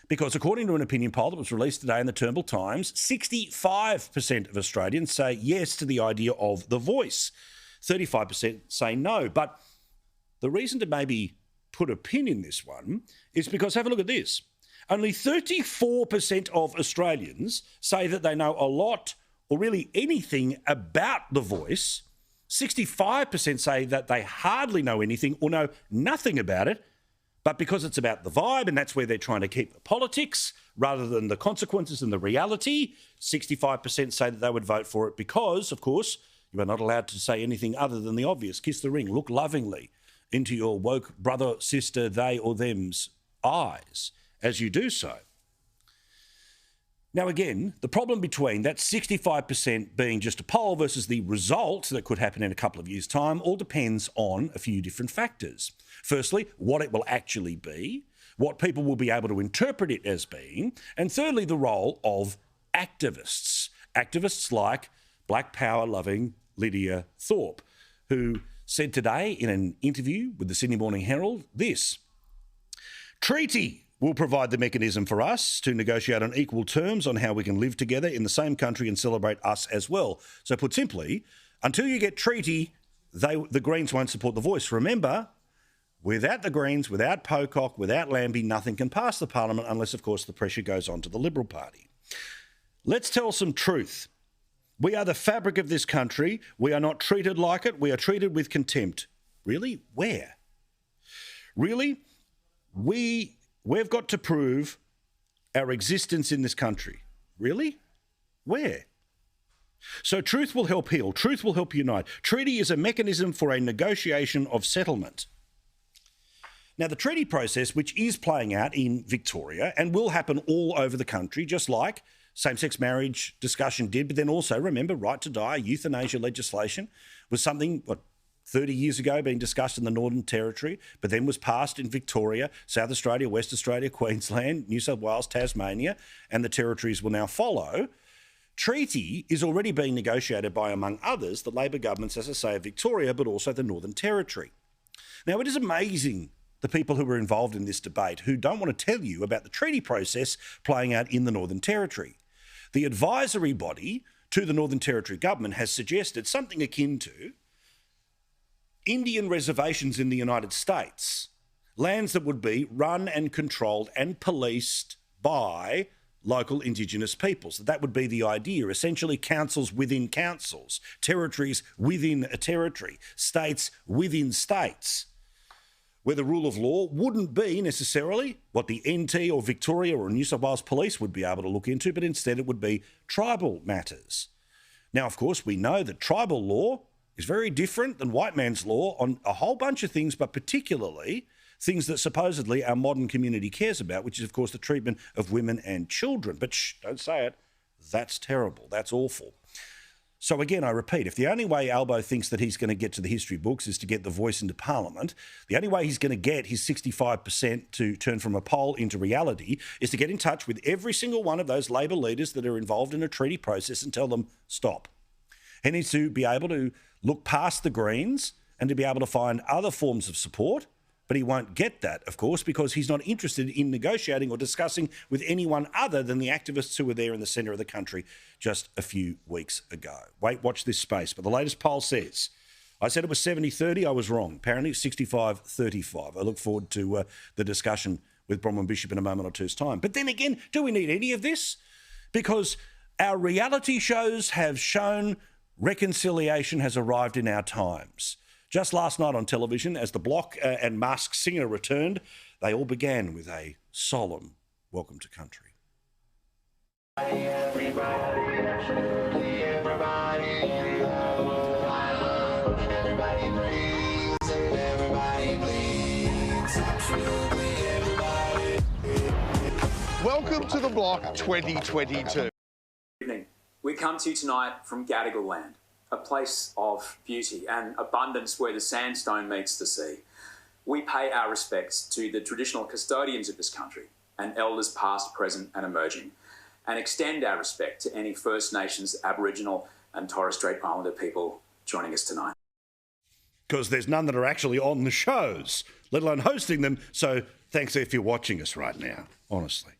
Because according to an opinion poll that was released today in the Turnbull Times, 65% of Australians say yes to the idea of the voice. 35% say no. But the reason to maybe put a pin in this one is because, have a look at this. Only 34% of Australians say that they know a lot or really anything about the voice. 65% say that they hardly know anything or know nothing about it. But because it's about the vibe, and that's where they're trying to keep the politics rather than the consequences and the reality, 65% say that they would vote for it because, of course, you are not allowed to say anything other than the obvious. Kiss the ring, look lovingly into your woke brother, sister, they or them's eyes as you do so. Now, again, the problem between that 65% being just a poll versus the result that could happen in a couple of years' time all depends on a few different factors. Firstly, what it will actually be, what people will be able to interpret it as being, and thirdly, the role of activists. Activists like Black Power-loving Lydia Thorpe, who said today in an interview with the Sydney Morning Herald this: "Treaty will provide the mechanism for us to negotiate on equal terms on how we can live together in the same country and celebrate us as well." So put simply, until you get treaty, the Greens won't support the voice. Remember, without the Greens, without Pocock, without Lambie, nothing can pass the parliament unless, of course, the pressure goes on to the Liberal Party. Let's tell some truth. We are the fabric of this country. We are not treated like it. We are treated with contempt. Really? Where? Really? We've got to prove our existence in this country. Really? Where? So truth will help heal. Truth will help unite. Treaty is a mechanism for a negotiation of settlement. Now, the treaty process, which is playing out in Victoria and will happen all over the country, just like same-sex marriage discussion did, but then also, remember, right to die, euthanasia legislation was something, 30 years ago being discussed in the Northern Territory, but then was passed in Victoria, South Australia, West Australia, Queensland, New South Wales, Tasmania, and the territories will now follow. Treaty is already being negotiated by, among others, the Labor governments, as I say, of Victoria, but also the Northern Territory. Now, it is amazing the people who are involved in this debate who don't want to tell you about the treaty process playing out in the Northern Territory. The advisory body to the Northern Territory government has suggested something akin to Indian reservations in the United States, lands that would be run and controlled and policed by local Indigenous peoples. That would be the idea, essentially councils within councils, territories within a territory, states within states, where the rule of law wouldn't be necessarily what the NT or Victoria or New South Wales Police would be able to look into, but instead it would be tribal matters. Now, of course, we know that tribal law is very different than white man's law on a whole bunch of things, but particularly things that supposedly our modern community cares about, which is, of course, the treatment of women and children. But shh, don't say it. That's terrible. That's awful. So again, I repeat, if the only way Albo thinks that he's going to get to the history books is to get the voice into Parliament, the only way he's going to get his 65% to turn from a poll into reality is to get in touch with every single one of those Labor leaders that are involved in a treaty process and tell them, stop. He needs to be able to look past the Greens and to be able to find other forms of support. But he won't get that, of course, because he's not interested in negotiating or discussing with anyone other than the activists who were there in the centre of the country just a few weeks ago. Wait, watch this space. But the latest poll says, I said it was 70-30, I was wrong. Apparently 65-35. I look forward to the discussion with Bronwyn Bishop in a moment or two's time. But then again, do we need any of this? Because our reality shows have shown reconciliation has arrived in our times. Just last night on television, as the Block and Masked Singer returned, they all began with a solemn welcome to country. Welcome to the Block 2022. Good evening. We come to you tonight from Gadigal land, a place of beauty and abundance where the sandstone meets the sea. We pay our respects to the traditional custodians of this country and elders past, present and emerging, and extend our respect to any First Nations, Aboriginal and Torres Strait Islander people joining us tonight. Because there's none that are actually on the shows, let alone hosting them, so thanks if you're watching us right now, honestly.